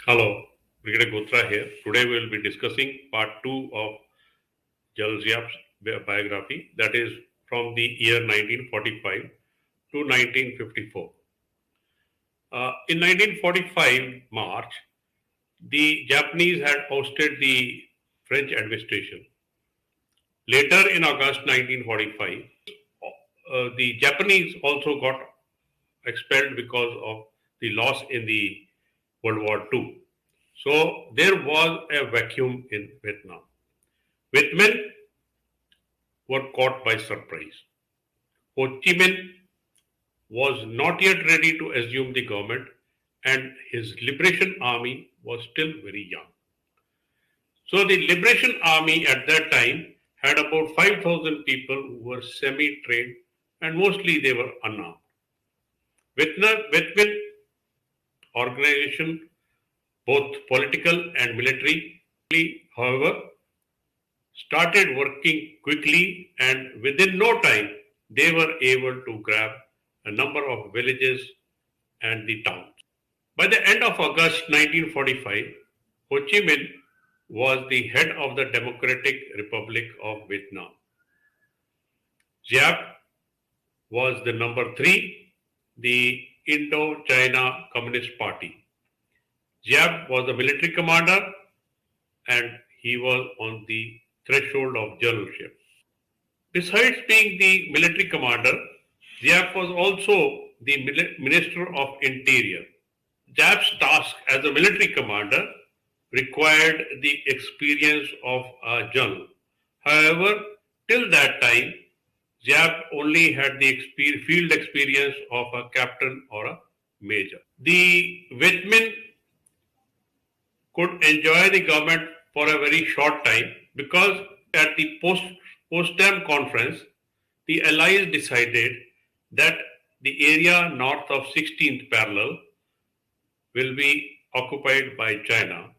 Hello, Brigadier Gotra here. Today we will be discussing part 2 of Gen Giap's biography, that is from the year 1945 to 1954. In 1945 March, the Japanese had ousted the French administration. Later in August 1945, the Japanese also got expelled because of the loss in the World War II. So there was a vacuum in Vietnam. Vietnam were caught by surprise. Ho Chi Minh was not yet ready to assume the government, and his liberation army was still very young. So the liberation army at that time had about 5,000 people who were semi-trained, and mostly they were unarmed. Vietnam organization, both political and military, however, started working quickly, and within no time they were able to grab a number of villages and the towns. By the end of August 1945, Ho Chi Minh was the head of the Democratic Republic of Vietnam. Giap was the number three, the Indo-China Communist Party. Giap was the military commander, and he was on the threshold of generalship. Besides being the military commander, Giap was also the Minister of Interior. Giap's task as a military commander required the experience of a general. However, till that time, Giap only had the field experience of a captain or a major. The Vietmin could enjoy the government for a very short time because at the Potsdam conference, the Allies decided that the area north of 16th parallel will be occupied by China,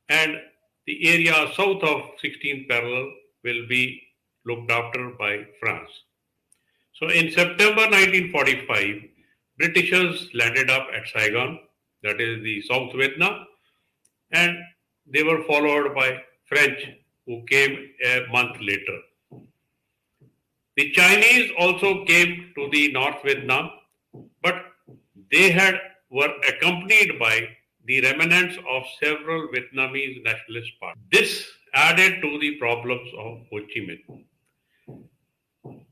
and the area south of 16th parallel will be looked after by France. So in September 1945, Britishers landed up at Saigon, that is the South Vietnam, and they were followed by French who came a month later. The Chinese also came to the North Vietnam, but they were accompanied by the remnants of several Vietnamese nationalist parties. This added to the problems of Ho Chi Minh.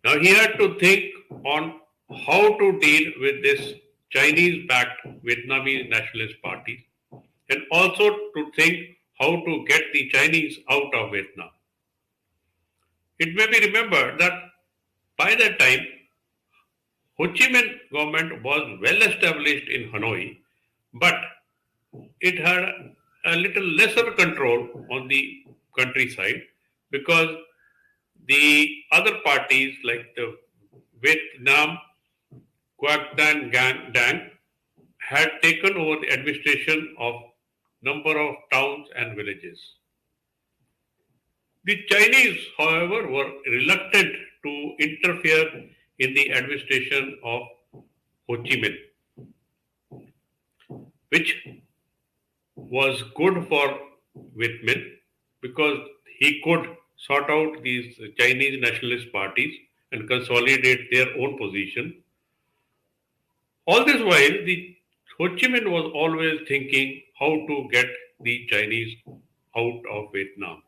Now he had to think on how to deal with this Chinese-backed Vietnamese nationalist parties, and also to think how to get the Chinese out of Vietnam. It may be remembered that by that time, Ho Chi Minh government was well established in Hanoi, but it had a little lesser control on the countryside because the other parties like the Vietnam Quoc Dang had taken over the administration of number of towns and villages. The Chinese, however, were reluctant to interfere in the administration of Ho Chi Minh, which was good for Vietnam because he could sort out these Chinese nationalist parties and consolidate their own position. All this while, the Ho Chi Minh was always thinking how to get the Chinese out of Vietnam.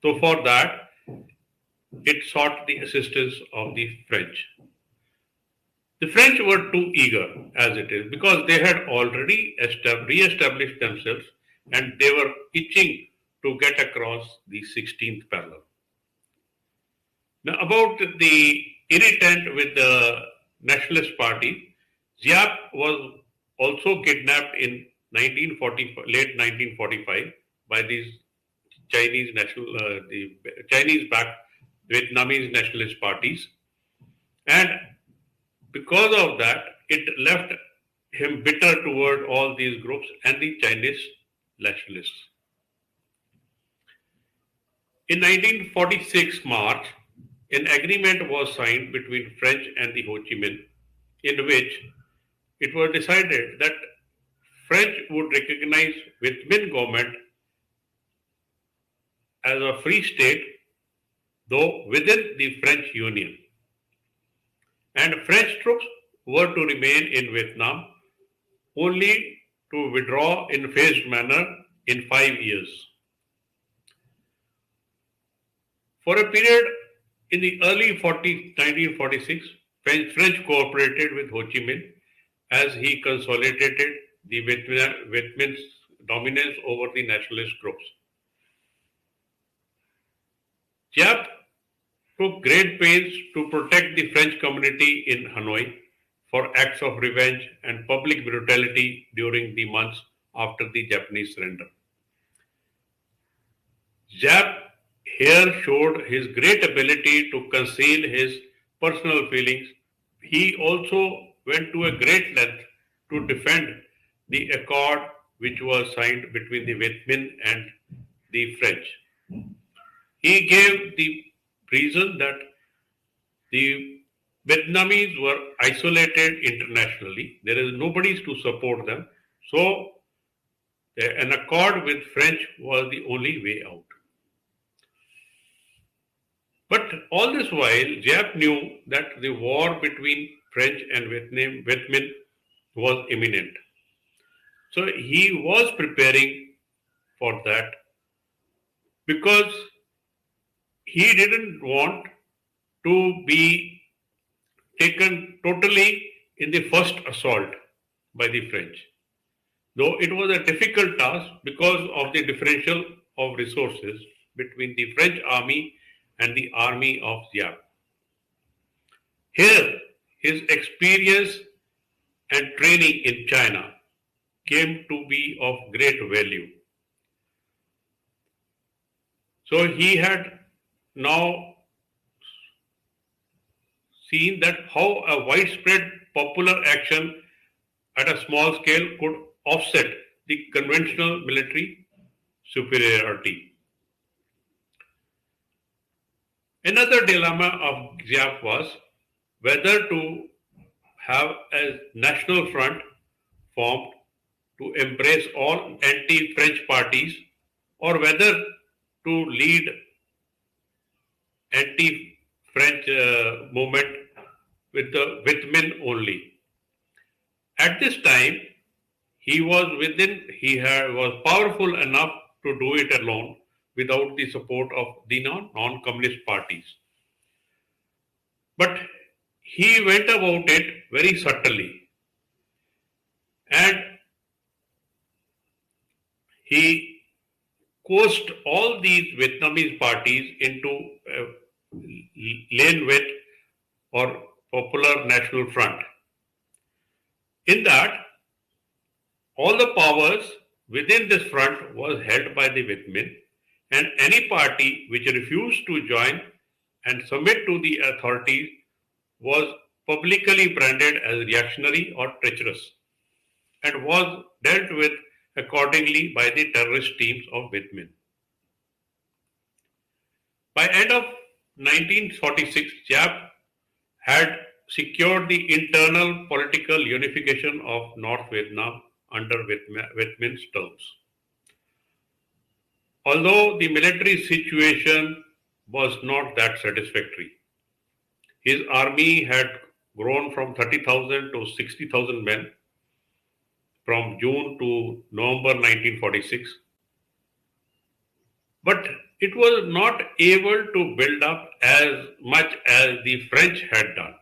So for that, it sought the assistance of the French. The French were too eager as it is because they had already re-established themselves and they were itching to get across the 16th parallel. Now, about the irritant with the Nationalist Party, Giap was also kidnapped in 1940, late 1945 by these the Chinese-backed Vietnamese nationalist parties, and because of that, it left him bitter toward all these groups and the Chinese nationalists. In 1946 March, an agreement was signed between French and the Ho Chi Minh, in which it was decided that French would recognize Viet Minh government as a free state, though within the French Union, and French troops were to remain in Vietnam only to withdraw in phased manner in 5 years. For a period in the early 1946, French cooperated with Ho Chi Minh as he consolidated the Viet Minh's dominance over the nationalist groups. Giap took great pains to protect the French community in Hanoi for acts of revenge and public brutality during the months after the Japanese surrender. Giap here showed his great ability to conceal his personal feelings. He also went to a great length to defend the accord which was signed between the Viet Minh and the French. He gave the reason that the Vietnamese were isolated internationally. There is nobody to support them. So an accord with French was the only way out. But all this while, Giap knew that the war between French and Viet Minh was imminent. So he was preparing for that because he didn't want to be taken totally in the first assault by the French. Though it was a difficult task because of the differential of resources between the French army and the army of Giap. Here, his experience and training in China came to be of great value. So he had now seen that how a widespread popular action at a small scale could offset the conventional military superiority. Another dilemma of Giap was whether to have a national front formed to embrace all anti-French parties or whether to lead anti-French movement with the with Minh only. At this time, was powerful enough to do it alone without the support of the non-communist parties. But he went about it very subtly and he coaxed all these Vietnamese parties into Lane Viet or Popular National Front. In that, all the powers within this front was held by the Viet Minh, and any party which refused to join and submit to the authorities was publicly branded as reactionary or treacherous and was dealt with accordingly by the terrorist teams of Viet Minh. By end of 1946, Giap had secured the internal political unification of North Vietnam under Viet Minh's terms. Although the military situation was not that satisfactory, his army had grown from 30,000 to 60,000 men from June to November 1946. But it was not able to build up as much as the French had done.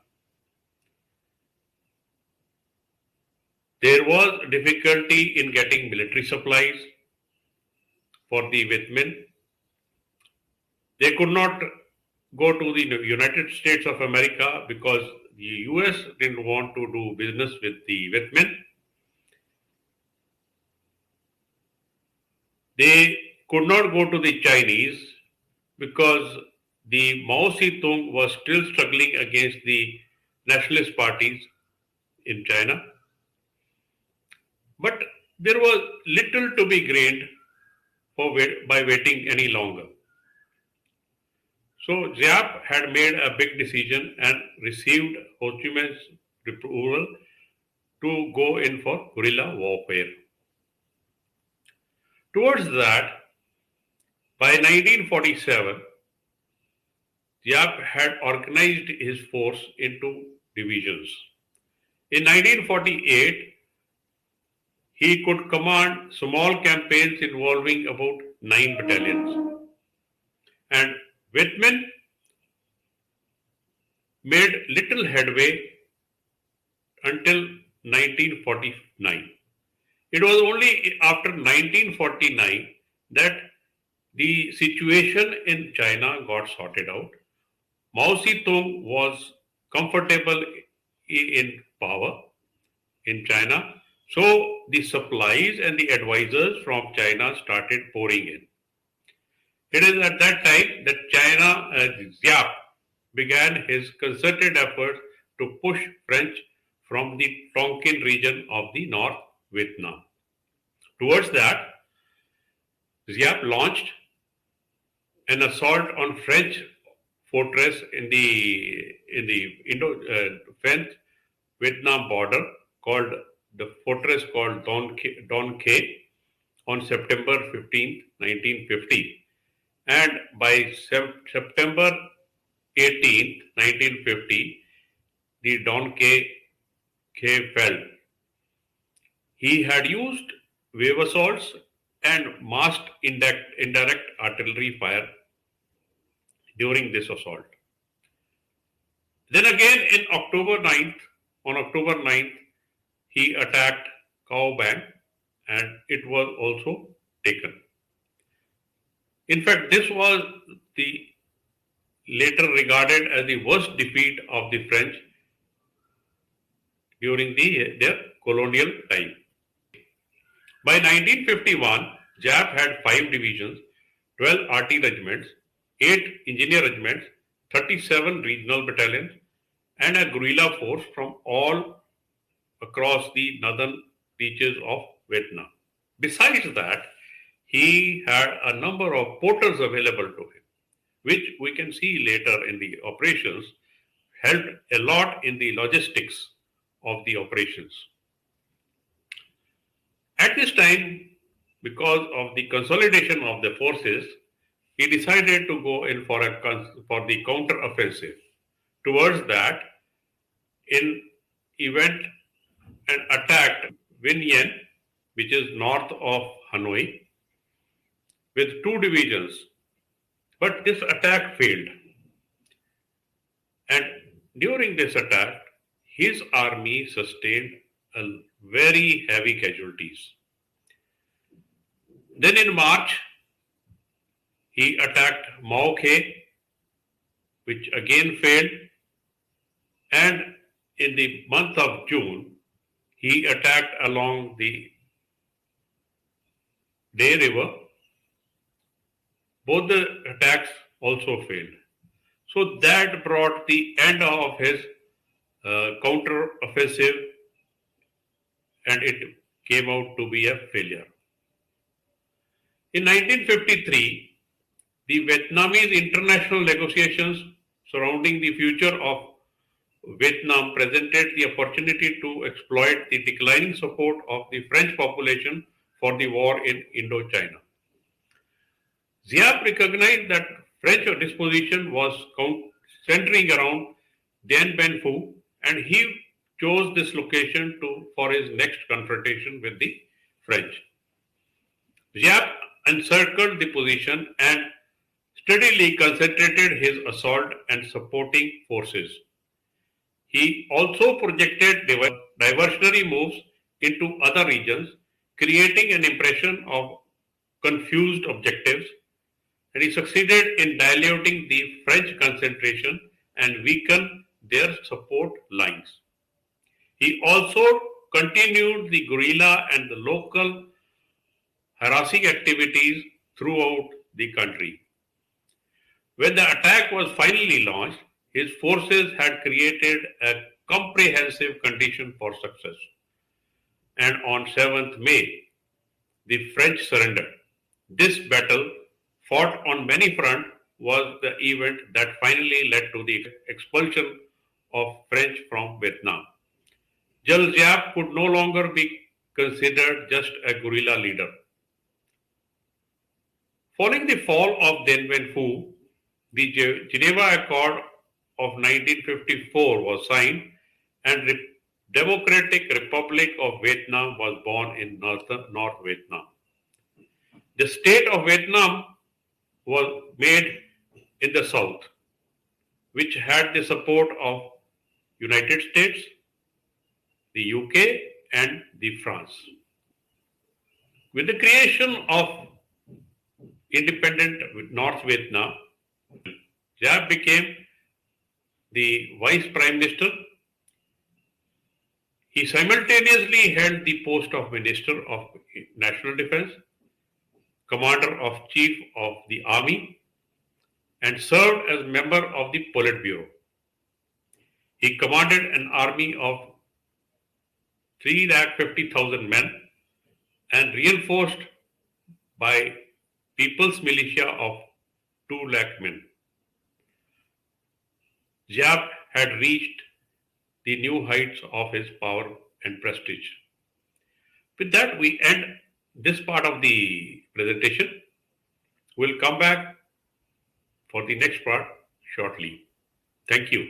There was difficulty in getting military supplies for the Viet Minh. They could not go to the United States of America because the US didn't want to do business with the Viet Minh. They could not go to the Chinese because the Mao Zedong was still struggling against the nationalist parties in China. But there was little to be gained by waiting any longer. So Giap had made a big decision and received Ho Chi Minh's approval to go in for guerrilla warfare. Towards that, by 1947, Giap had organized his force into divisions. In 1948, he could command small campaigns involving about 9 battalions. And Whitman made little headway until 1949. It was only after 1949 that the situation in China got sorted out. Mao Zedong was comfortable in power in China. So the supplies and the advisors from China started pouring in. It is at that time that Giap began his concerted effort to push French from the Tonkin region of the North Vietnam. Towards that, Giap launched an assault on French fortress in the French Vietnam border called the fortress called Don K on September 15th, 1950. And by September 18th, 1950, the Don K fell. He had used wave assaults and masked indirect artillery fire during this assault. Then again on October 9th, he attacked Cao Bang and it was also taken. In fact, this was the later regarded as the worst defeat of the French during their colonial time. By 1951, Giap had 5 divisions, 12 RT regiments, 8 engineer regiments, 37 regional battalions, and a guerrilla force from all across the northern reaches of Vietnam. Besides that, he had a number of porters available to him, which we can see later in the operations, helped a lot in the logistics of the operations. At this time, because of the consolidation of the forces, he decided to go in for the counter offensive. Towards that, in event and attacked Vinh Yen, which is north of Hanoi, with 2 divisions. But this attack failed. And during this attack, his army sustained a very heavy casualties. Then in March, he attacked Mao Khe, which again failed. And in the month of June, he attacked along the Day River. Both the attacks also failed. So that brought the end of his counter offensive and it came out to be a failure. In 1953, the Vietnamese international negotiations surrounding the future of Vietnam presented the opportunity to exploit the declining support of the French population for the war in Indochina. Giap recognized that French disposition was centering around Dien Bien Phu, and he chose this location for his next confrontation with the French. Giap encircled the position and steadily concentrated his assault and supporting forces. He also projected diversionary moves into other regions, creating an impression of confused objectives, and he succeeded in diluting the French concentration and weakened their support lines. He also continued the guerrilla and the local harassing activities throughout the country. When the attack was finally launched, his forces had created a comprehensive condition for success. And on 7th May, the French surrendered. This battle, fought on many fronts, was the event that finally led to the expulsion of French from Vietnam. Gen Giap could no longer be considered just a guerrilla leader. Following the fall of Dien Bien Phu, the Geneva Accord of 1954 was signed and Democratic Republic of Vietnam was born in North Vietnam. The state of Vietnam was made in the south, which had the support of United States, the UK, and the France. With the creation of independent North Vietnam, Giap became the vice prime minister. He simultaneously held the post of Minister of National Defense, Commander of Chief of the Army, and served as member of the Politburo. He commanded an army of 350,000 men and reinforced by People's Militia of 2 lakh men. Giap had reached the new heights of his power and prestige. With that, we end this part of the presentation. We'll come back for the next part shortly. Thank you.